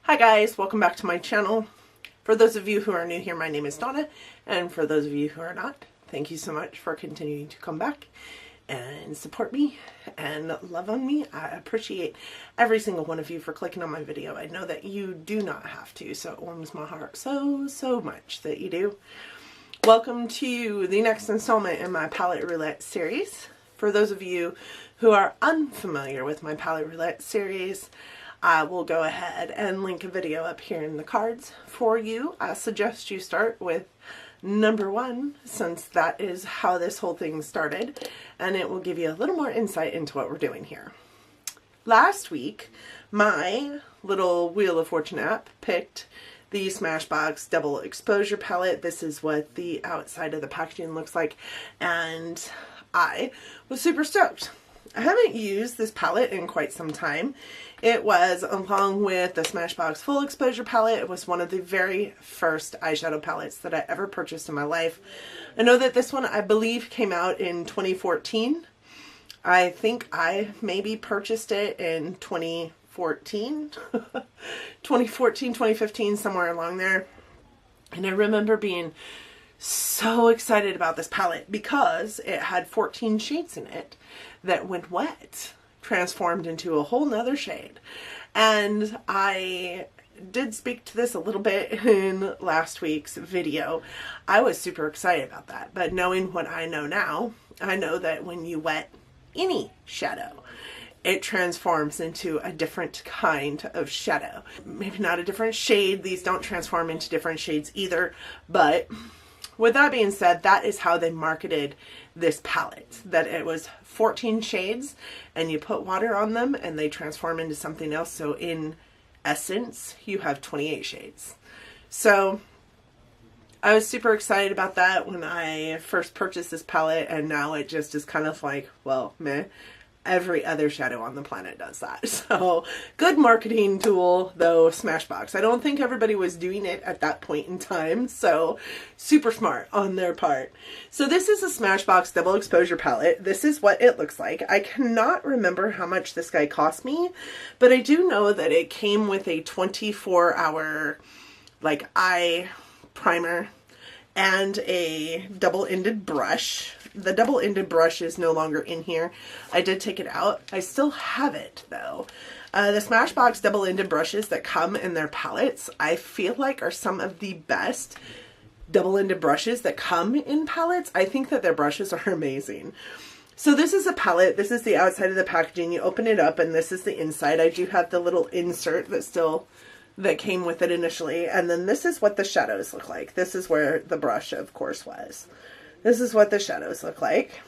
Hi guys, welcome back to my channel. For those of you who are new here, my name is Donna, and for those of you who are not, thank you so much for continuing to come back and support me and love on me. I appreciate every single one of you for clicking on my video. I know that you do not have to, so it warms my heart so much that you do. Welcome to the next installment in my Palette Roulette series. For those of you who are unfamiliar with my Palette Roulette series, I will go ahead and link a video up here in the cards for you. I suggest you start with number 1, since that is how this whole thing started, and it will give you a little more insight into what we're doing here. Last week, my little Wheel of Fortune app picked the Smashbox Double Exposure Palette. This is what the outside of the packaging looks like, and I was super stoked. I haven't used this palette in quite some time. It was, along with the Smashbox Full Exposure Palette, it was one of the very first eyeshadow palettes that I ever purchased in my life. I know that this one, I believe, came out in 2014. I think I maybe purchased it in 2014, 2015, somewhere along there. And I remember being so excited about this palette because it had 14 shades in it that, when wet, transformed into a whole nother shade. And I did speak to this a little bit in last week's video. I was super excited about that, but knowing what I know now, I know that when you wet any shadow, it transforms into a different kind of shadow. Maybe not a different shade. These don't transform into different shades either, but with that being said, that is how they marketed this palette, that it was 14 shades and you put water on them and they transform into something else. So in essence, you have 28 shades. So I was super excited about that when I first purchased this palette, and now it just is kind of like, well, meh. Every other shadow on the planet does that. So good marketing tool though, Smashbox. I don't think everybody was doing it at that point in time, so super smart on their part. So this is a Smashbox Double Exposure Palette. This is what it looks like. I cannot remember how much this guy cost me, but I do know that it came with a 24-hour like eye primer and a double-ended brush. The double-ended brush is no longer in here. I did take it out. I still have it though. The Smashbox double-ended brushes that come in their palettes, I feel like, are some of the best double-ended brushes that come in palettes. I think that their brushes are amazing. So this is a palette. This is the outside of the packaging. You open it up and this is the inside. I do have the little insert that came with it initially, and then this is what the shadows look like. This is where the brush, of course, was. This is what the shadows look like.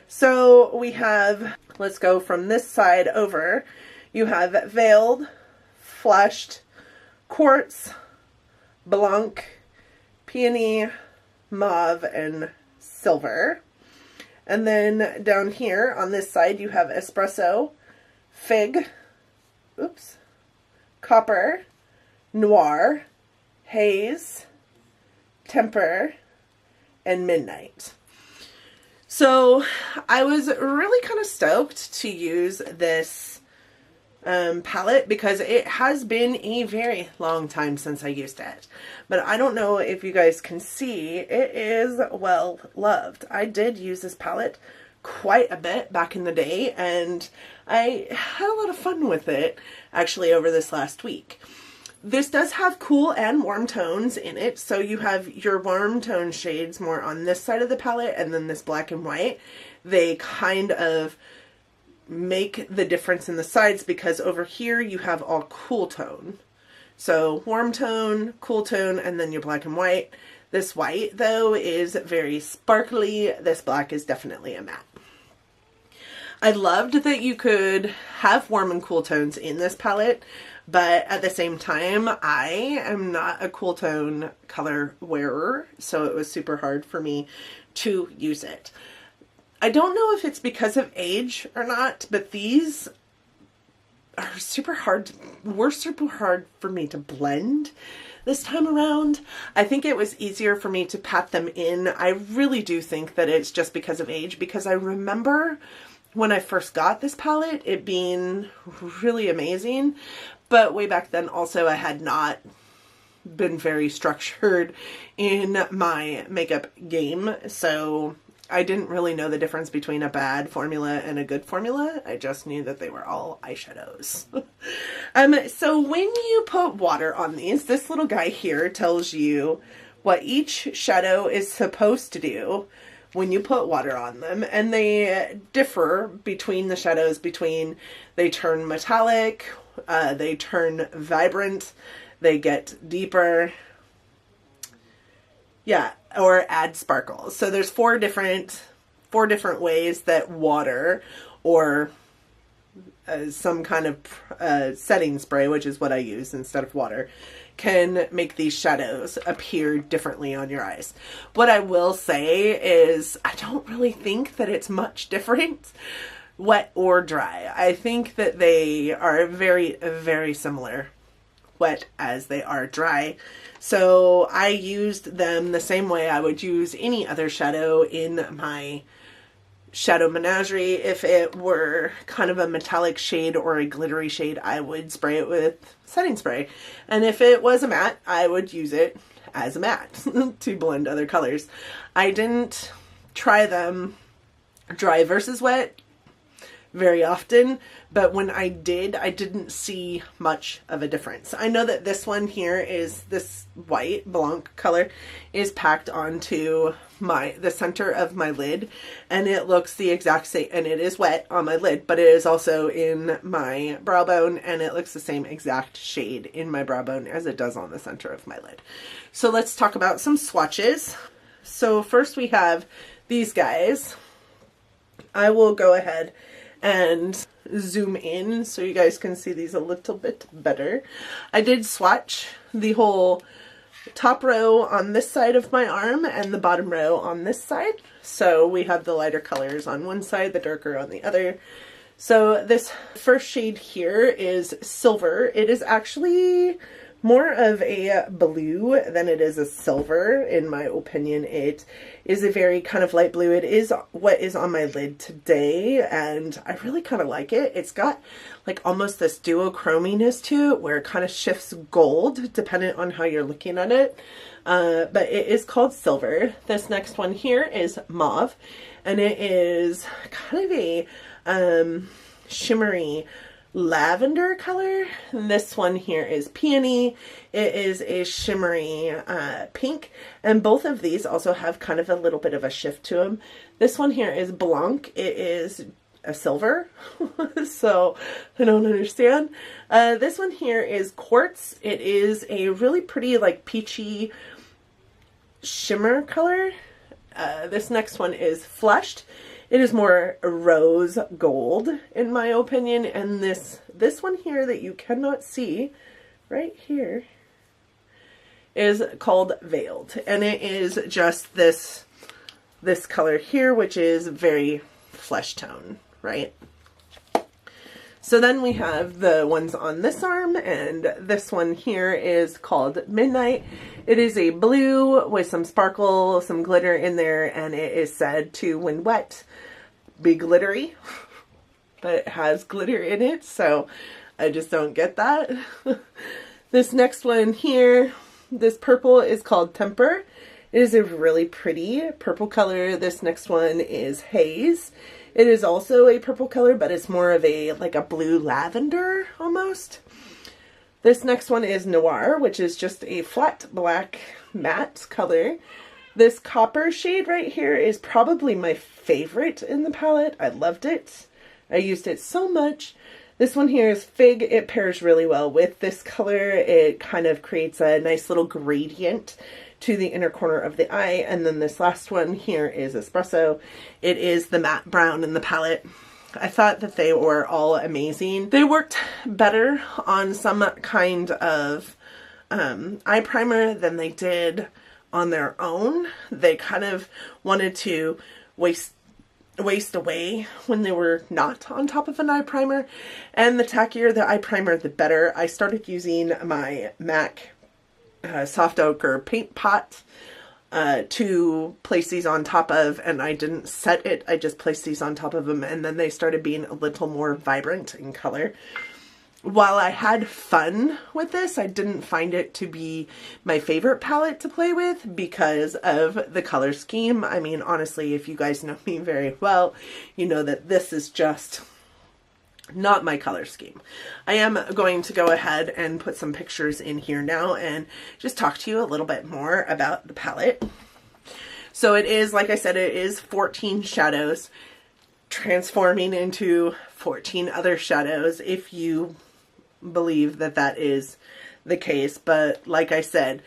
So we have, let's go from this side over. You have Veiled, Flushed, Quartz, Blanc, Peony, Mauve, and Silver. And then down here on this side you have Espresso, Fig, Copper, Noir, Haze, Temper, and Midnight. So I was really kind of stoked to use this palette because it has been a very long time since I used it. But I don't know if you guys can see, it is well loved. I did use this palette quite a bit back in the day, and I had a lot of fun with it actually over this last week. This does have cool and warm tones in it, so you have your warm tone shades more on this side of the palette, and then this black and white. They kind of make the difference in the sides because over here you have all cool tone. So warm tone, cool tone, and then your black and white. This white though is very sparkly. This black is definitely a matte. I loved that you could have warm and cool tones in this palette, but at the same time, I am not a cool tone color wearer, so it was super hard for me to use it. I don't know if it's because of age or not, but these are super hard, were super hard for me to blend this time around. I think it was easier for me to pat them in. I really do think that it's just because of age, because I remember when I first got this palette, it being really amazing, But way back then also I had not been very structured in my makeup game, so I didn't really know the difference between a bad formula and a good formula. I just knew that they were all eyeshadows. So when you put water on these, this little guy here tells you what each shadow is supposed to do when you put water on them, and they differ between the shadows. They turn metallic, they turn vibrant, they get deeper, yeah, or add sparkles. So there's four different ways that water or some kind of setting spray, which is what I use instead of water, can make these shadows appear differently on your eyes. What I will say is I don't really think that it's much different, wet or dry. I think that they are very, very similar, wet as they are dry. So I used them the same way I would use any other shadow in my shadow menagerie. If it were kind of a metallic shade or a glittery shade, I would spray it with setting spray. And if it was a matte, I would use it as a matte to blend other colors. I didn't try them dry versus wet very often, but when I did, I didn't see much of a difference. I know that this one here is this white Blanc color is packed onto the center of my lid, and it looks the exact same, and it is wet on my lid, but it is also in my brow bone, and it looks the same exact shade in my brow bone as it does on the center of my lid. So let's talk about some swatches. So first we have these guys. I will go ahead and zoom in so you guys can see these a little bit better. I did swatch the whole top row on this side of my arm and the bottom row on this side. So we have the lighter colors on one side, the darker on the other. So this first shade here is silver. It is actually more of a blue than it is a silver, in my opinion. It is a very kind of light blue. It is what is on my lid today, and I really kind of like it. It's got like almost this duochrominess to it where it kind of shifts gold depending on how you're looking at it. But it is called silver. This next one here is mauve, and it is kind of a shimmery lavender color. This one here is peony. It is a shimmery pink, and both of these also have kind of a little bit of a shift to them. This one here is Blanc. It is a silver, so I don't understand. This one here is Quartz. It is a really pretty like peachy shimmer color. This next one is Flushed. It is more rose gold, in my opinion, and this one here that you cannot see right here is called Veiled, and it is just this color here, which is very flesh tone, right? So then we have the ones on this arm, and this one here is called Midnight. It is a blue with some sparkle, some glitter in there, and it is said to, when wet, be glittery, but it has glitter in it, so I just don't get that. This next one here, this purple is called Temper. It is a really pretty purple color. This next one is Haze. It is also a purple color, but it's more of a like a blue lavender almost. This next one is Noir, which is just a flat black matte color. This copper shade right here is probably my favorite in the palette. I loved it. I used it so much. This one here is Fig. It pairs really well with this color. It kind of creates a nice little gradient to the inner corner of the eye. And then this last one here is Espresso. It is the matte brown in the palette. I thought that they were all amazing. They worked better on some kind of eye primer than they did on their own. They kind of wanted to waste away when they were not on top of an eye primer, and the tackier the eye primer, the better. I started using my MAC soft ochre paint pot to place these on top of, and I didn't set it, I just placed these on top of them, and then they started being a little more vibrant in color. while I had fun with this, I didn't find it to be my favorite palette to play with because of the color scheme. I mean, honestly, if you guys know me very well, you know that this is just not my color scheme. I am going to go ahead and put some pictures in here now and just talk to you a little bit more about the palette. So it is, like I said, it is 14 shadows transforming into 14 other shadows, if you believe that that is the case. But like I said,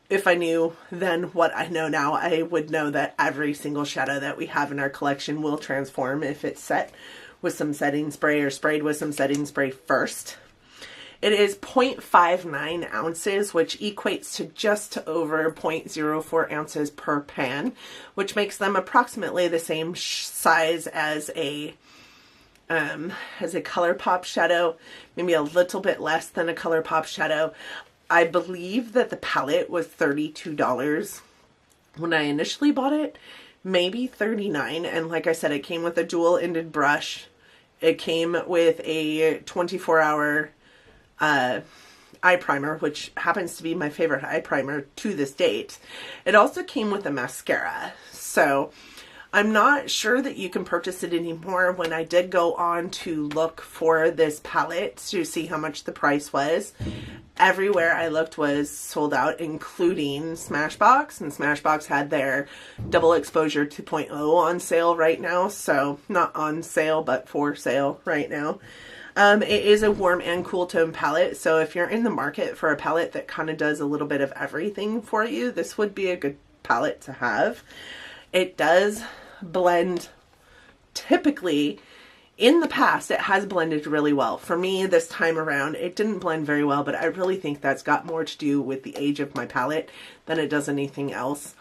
if I knew then what I know now, I would know that every single shadow that we have in our collection will transform if it's set with some setting spray or sprayed with some setting spray first. It is 0.59 ounces, which equates to just over 0.04 ounces per pan, which makes them approximately the same size as a ColourPop shadow, maybe a little bit less than a ColourPop shadow. I believe that the palette was $32 when I initially bought it, maybe $39. And like I said, it came with a dual-ended brush. It came with a 24-hour eye primer, which happens to be my favorite eye primer to this date. It also came with a mascara. So I'm not sure that you can purchase it anymore. When I did go on to look for this palette to see how much the price was, everywhere I looked was sold out, including Smashbox, and Smashbox had their Double Exposure 2.0 on sale right now. So not on sale, but for sale right now. It is a warm and cool tone palette, so if you're in the market for a palette that kind of does a little bit of everything for you, this would be a good palette to have. It does blend. Typically, in the past, it has blended really well. For me, this time around, it didn't blend very well, but I really think that's got more to do with the age of my palette than it does anything else.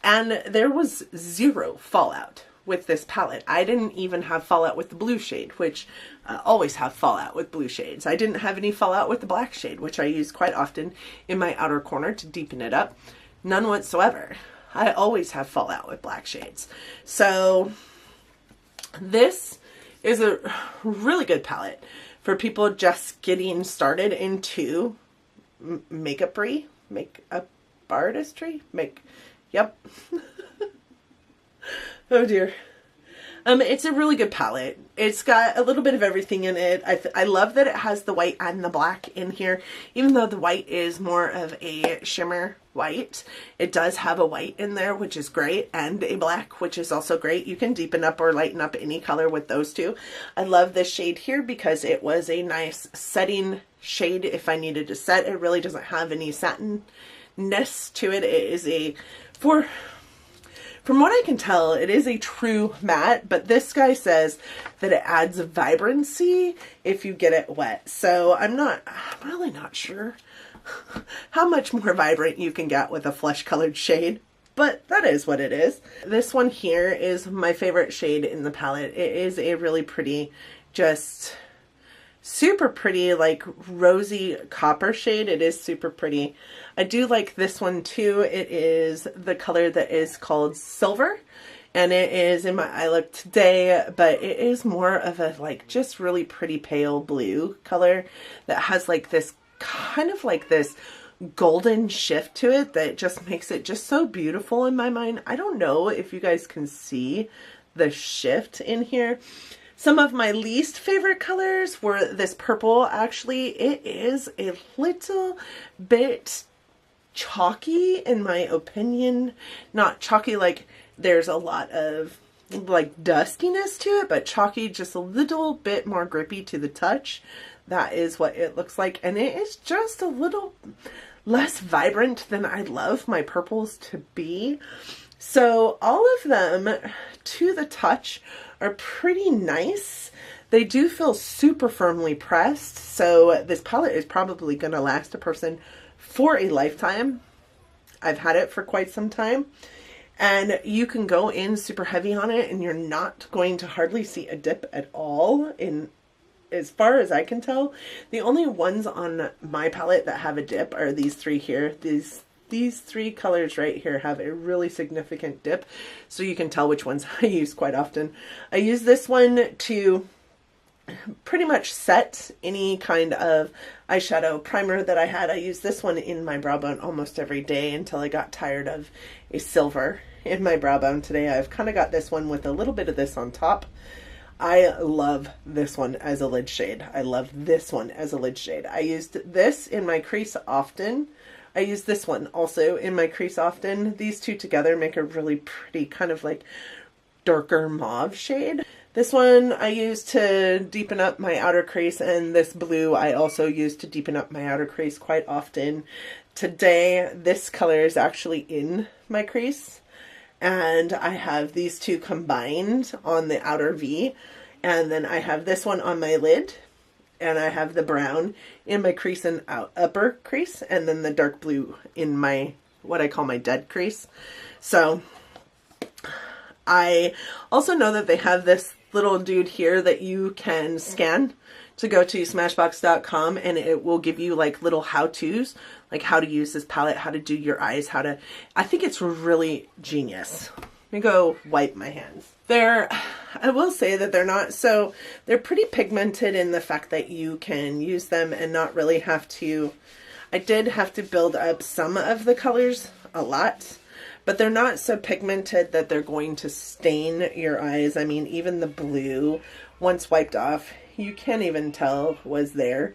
And there was zero fallout with this palette. I didn't even have fallout with the blue shade, which I always have fallout with blue shades. I didn't have any fallout with the black shade, which I use quite often in my outer corner to deepen it up. None whatsoever. I always have fallout with black shades. So this is a really good palette for people just getting started into makeup artistry. Yep. Oh dear. It's a really good palette. It's got a little bit of everything in it. I love that it has the white and the black in here. Even though the white is more of a shimmer white, it does have a white in there, which is great, and a black, which is also great. You can deepen up or lighten up any color with those two. I love this shade here because it was a nice setting shade if I needed to set. It really doesn't have any satin-ness to it. It is from what I can tell, it is a true matte, but this guy says that it adds vibrancy if you get it wet. So I'm really not sure how much more vibrant you can get with a flesh colored shade, but that is what it is. This one here is my favorite shade in the palette. It is a really pretty, just super pretty, like rosy copper shade. It is super pretty. I do like this one too. It is the color that is called Silver, and it is in my eye look today, but it is more of a like just really pretty pale blue color that has like this kind of like this golden shift to it that just makes it just so beautiful in my mind. I don't know if you guys can see the shift in here. Some of my least favorite colors were this purple. Actually, it is a little bit chalky in my opinion. Not chalky like there's a lot of like dustiness to it, but chalky, just a little bit more grippy to the touch. That is what it looks like, and it is just a little less vibrant than I love my purples to be. So all of them to the touch are pretty nice. They do feel super firmly pressed, so this palette is probably going to last a person for a lifetime. I've had it for quite some time, and you can go in super heavy on it and you're not going to hardly see a dip at all. In as far as I can tell, the only ones on my palette that have a dip are these three here. These three colors right here have a really significant dip, so you can tell which ones I use quite often. I use this one to pretty much set any kind of eyeshadow primer that I had. I use this one in my brow bone almost every day until I got tired of a silver in my brow bone. Today I've kind of got this one with a little bit of this on top. I love this one as a lid shade. I love this one as a lid shade. I used this in my crease often. I use this one also in my crease often. These two together make a really pretty kind of like darker mauve shade. This one I use to deepen up my outer crease, and this blue I also use to deepen up my outer crease quite often. Today, this color is actually in my crease, and I have these two combined on the outer V, and then I have this one on my lid, and I have the brown in my crease and upper crease, and then the dark blue in my, what I call my dead crease. So I also know that they have this little dude here that you can scan to go to smashbox.com, and it will give you like little how-tos, like how to use this palette, how to do your eyes, how to, I think it's really genius. Let me go wipe my hands. I will say that they're pretty pigmented in the fact that you can use them and not really have to, I did have to build up some of the colors a lot, but they're not so pigmented that they're going to stain your eyes. I mean, even the blue, once wiped off, you can't even tell was there.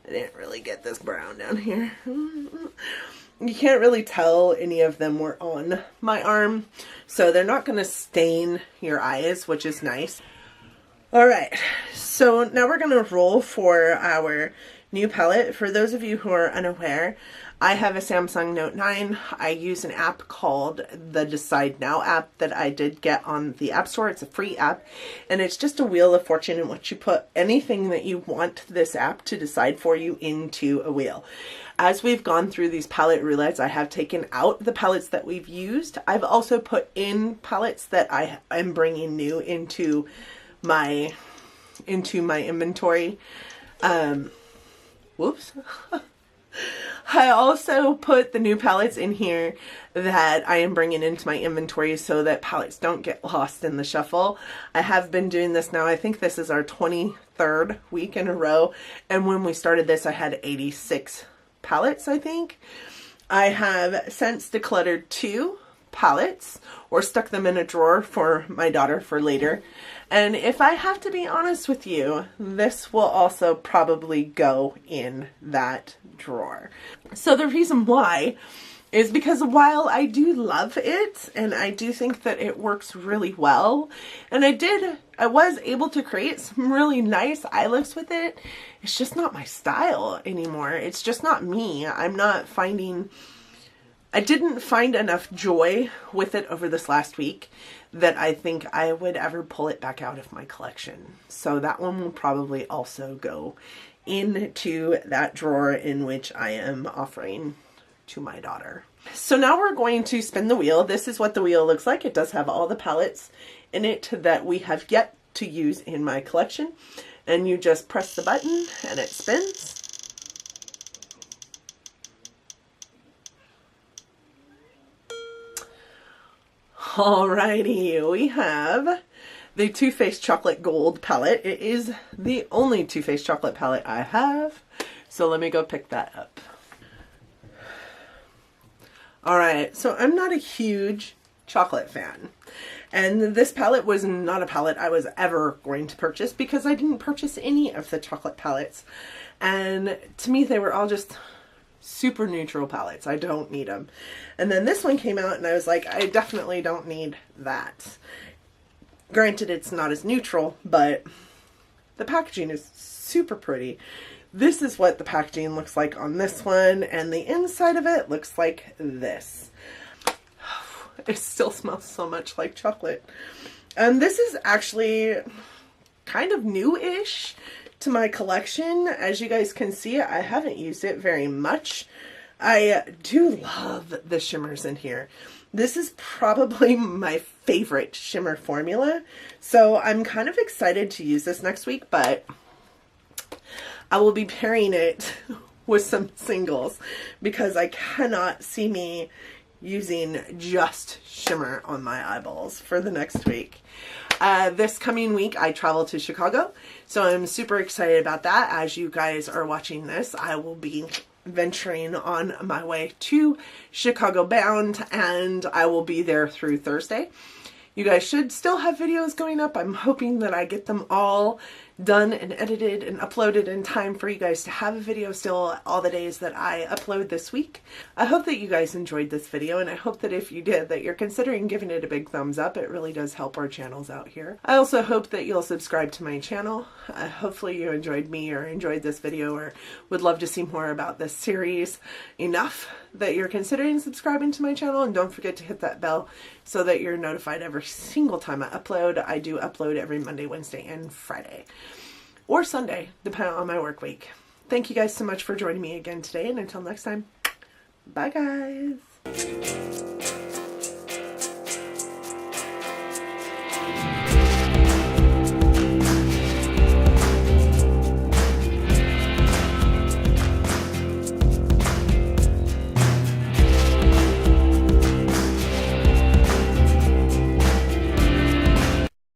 I didn't really get this brown down here. You can't really tell any of them were on my arm, so they're not going to stain your eyes, which is nice. All right, so now we're going to roll for our new palette. For those of you who are unaware, I have a Samsung Note 9. I use an app called the Decide Now app that I did get on the App Store. It's a free app, and it's just a wheel of fortune in which you put anything that you want this app to decide for you into a wheel. As we've gone through these palette roulettes, I have taken out the palettes that we've used. I've also put in palettes that I am bringing new into my inventory. Whoops. I also put the new palettes in here that I am bringing into my inventory so that palettes don't get lost in the shuffle. I have been doing this now. I think this is our 23rd week in a row. And when we started this, I had 86 palettes, I think. I have since decluttered 2 palettes or stuck them in a drawer for my daughter for later. And if I have to be honest with you, this will also probably go in that drawer. So the reason why is because while I do love it and I do think that it works really well, and I was able to create some really nice eye looks with it, it's just not my style anymore. It's just not me. I didn't find enough joy with it over this last week that I think I would ever pull it back out of my collection. So that one will probably also go into that drawer in which I am offering to my daughter. So now we're going to spin the wheel. This is what the wheel looks like. It does have all the palettes in it that we have yet to use in my collection. And you just press the button and it spins. Alrighty, we have the Too Faced Chocolate Gold palette. It is the only Too Faced chocolate palette I have, so let me go pick that up. Alright, so I'm not a huge chocolate fan, and this palette was not a palette I was ever going to purchase because I didn't purchase any of the chocolate palettes, and to me they were all just super neutral palettes. I don't need them. And then this one came out and I was like, I definitely don't need that. Granted, it's not as neutral, but the packaging is super pretty. This is what the packaging looks like on this one, and the inside of it looks like this. It still smells so much like chocolate. And this is actually kind of new-ish to my collection. As you guys can see, I haven't used it very much. I do love the shimmers in here. This is probably my favorite shimmer formula, so I'm kind of excited to use this next week, but I will be pairing it with some singles because I cannot see me using just shimmer on my eyeballs for the next week. This coming week I travel to Chicago, so I'm super excited about that. As you guys are watching this, I will be venturing on my way to Chicago bound, and I will be there through Thursday. You guys should still have videos going up. I'm hoping that I get them all done and edited and uploaded in time for you guys to have a video still all the days that I upload this week. I hope that you guys enjoyed this video, and I hope that if you did, that you're considering giving it a big thumbs up. It really does help our channels out here. I also hope that you'll subscribe to my channel. Hopefully you enjoyed me or enjoyed this video or would love to see more about this series enough that you're considering subscribing to my channel, and don't forget to hit that bell so that you're notified every single time I upload. I do upload every Monday, Wednesday, and Friday. Or Sunday, depending on my work week. Thank you guys so much for joining me again today, and until next time, bye guys!